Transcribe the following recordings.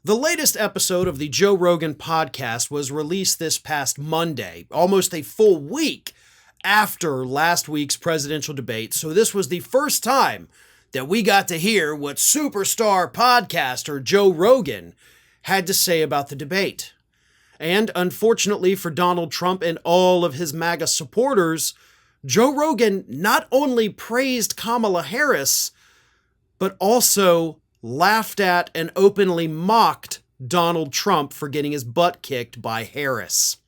The latest episode of the Joe Rogan podcast was released this past Monday, almost a full week after last week's presidential debate. So this was the first time that we got to hear what superstar podcaster Joe Rogan had to say about the debate. And unfortunately for Donald Trump and all of his MAGA supporters, Joe Rogan not only praised Kamala Harris, but also laughed at and openly mocked Donald Trump for getting his butt kicked by Harris.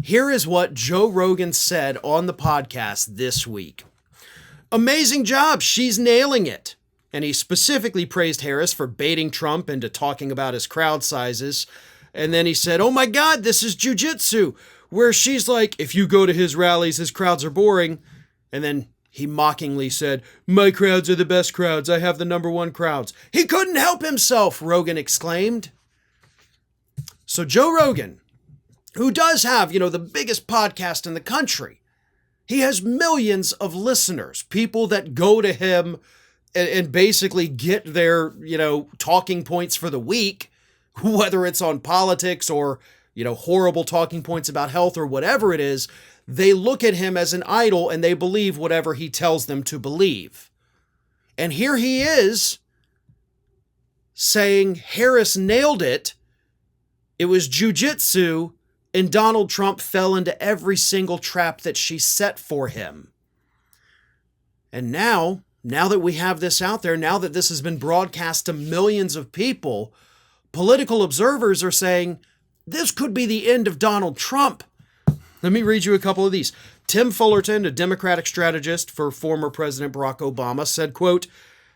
Here is what Joe Rogan said on the podcast this week. Amazing job, she's nailing it. And he specifically praised Harris for baiting Trump into talking about his crowd sizes. And then he said, oh my God, this is jujitsu, where she's like, if you go to his rallies, his crowds are boring. And then he mockingly said, my crowds are the best crowds. I have the #1 crowds. He couldn't help himself, Rogan exclaimed. So Joe Rogan, who does have, the biggest podcast in the country, he has millions of listeners, people that go to him and basically get their, talking points for the week, whether it's on politics or, horrible talking points about health or whatever it is. They look at him as an idol and they believe whatever he tells them to believe. And here he is saying Harris nailed it. It was jujitsu, and Donald Trump fell into every single trap that she set for him. And now that we have this out there, now that this has been broadcast to millions of people, political observers are saying this could be the end of Donald Trump. Let me read you a couple of these. Tim Fullerton, a Democratic strategist for former President Barack Obama, said, quote,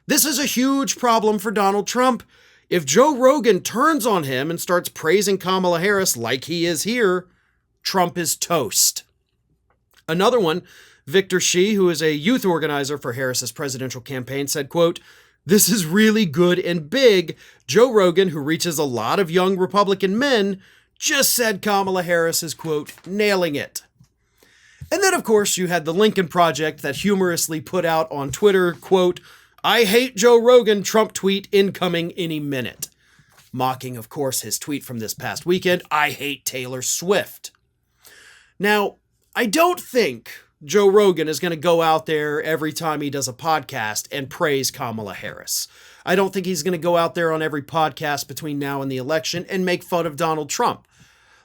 this is a huge problem for Donald Trump. If Joe Rogan turns on him and starts praising Kamala Harris like he is here, Trump is toast. Another one, Victor Shi, who is a youth organizer for Harris's presidential campaign, said, quote, this is really good and big. Joe Rogan, who reaches a lot of young Republican men, just said Kamala Harris is, quote, nailing it. And then, of course, you had the Lincoln Project that humorously put out on Twitter, quote, I hate Joe Rogan, Trump tweet incoming any minute. Mocking, of course, his tweet from this past weekend, I hate Taylor Swift. Now, I don't think Joe Rogan is going to go out there every time he does a podcast and praise Kamala Harris. I don't think he's going to go out there on every podcast between now and the election and make fun of Donald Trump.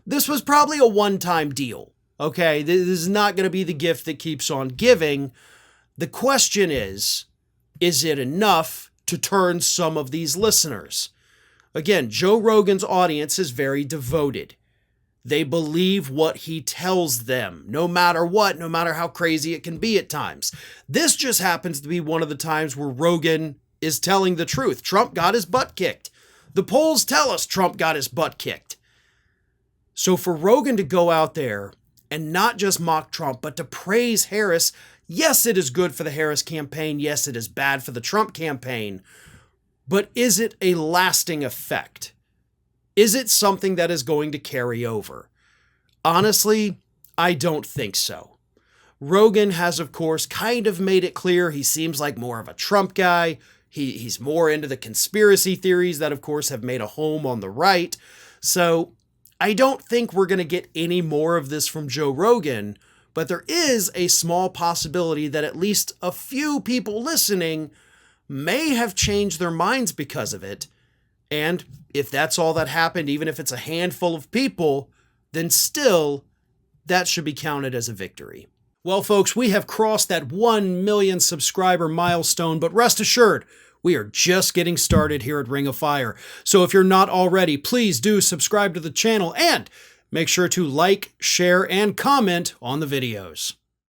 This was probably a one-time deal, okay? This is not going to be the gift that keeps on giving. The question is it enough to turn some of these listeners? Again, Joe Rogan's audience is very devoted. They believe what he tells them, no matter what, no matter how crazy it can be at times. This just happens to be one of the times where Rogan is telling the truth. Trump got his butt kicked. The polls tell us Trump got his butt kicked. So for Rogan to go out there and not just mock Trump, but to praise Harris, yes, it is good for the Harris campaign. Yes, it is bad for the Trump campaign. But is it a lasting effect? Is it something that is going to carry over? Honestly, I don't think so. Rogan has, of course, kind of made it clear he seems like more of a Trump guy. He's more into the conspiracy theories that, of course, have made a home on the right. So I don't think we're going to get any more of this from Joe Rogan, but there is a small possibility that at least a few people listening may have changed their minds because of it. And if that's all that happened, even if it's a handful of people, then still that should be counted as a victory. Well, folks, we have crossed that 1 million subscriber milestone, but rest assured, we are just getting started here at Ring of Fire. So if you're not already, please do subscribe to the channel and make sure to like, share, and comment on the videos.